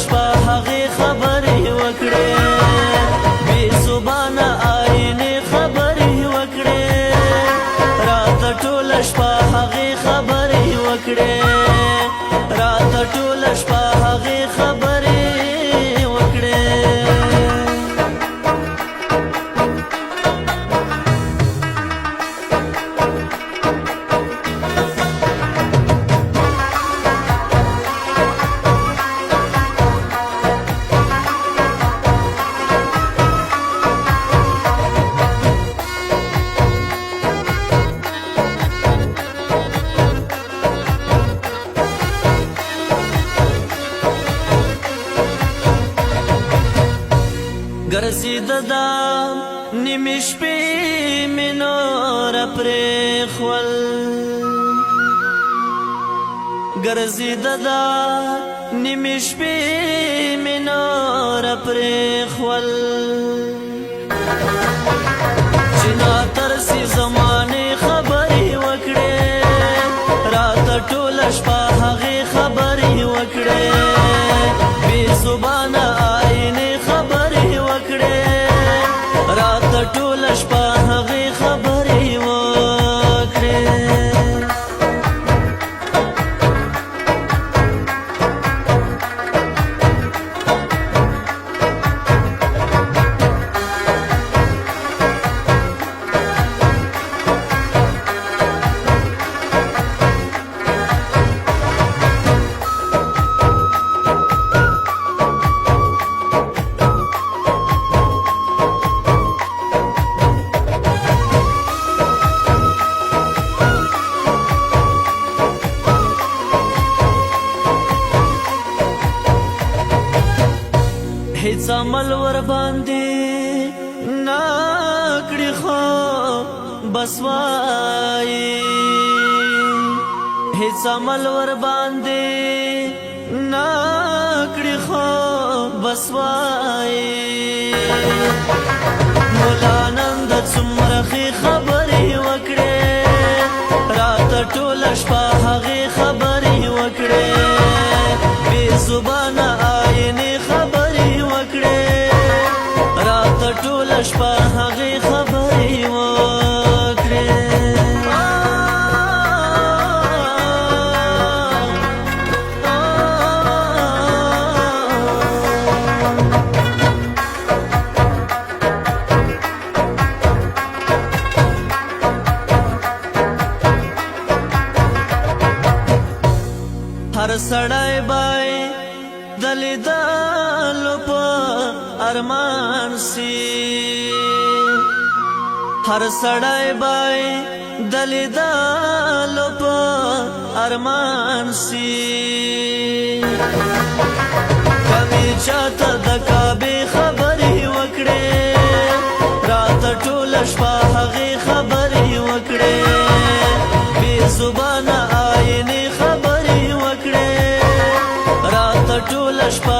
شپه هغې خبرې وکړې بې زبانه آینې خبرې وکړې راته ټوله شپه هغې خبرې وکړې راته ټوله شپه هغې خبرې وکړې ګرځېده دا نیمې شپې مې نوره پرېښول ګرځېده دا نیمې شپې مې نوره پرېښول چې ناترسي زمانې خبرې وکړې راته ټوله شپه هغې خبرې وکړې بې زبانه آینې خبرې وکړې راته ټوله شپه هغې خبرې وکړې هیڅ عمل ور باندې ناکړي خو بس وایي هیڅ عمل ور باندې ناکړي خو بس وایي مولا نن د څومره ښې خبرې وکړې راته ټوله شپه هغې خبرې وکړې بې زبانه آینې خبرې وکړې راته ټوله شپه هغې خبرې وکړې هر سړی بای د لیدلو په ارمان سي هر سړی بای د لیدلو په ارمان سي کمې چاته د کعبې خبرې وکړې راته ټوله شپه هغې خبرې وکړې بې زبانه آینې خبرې وکړې راته ټوله شپه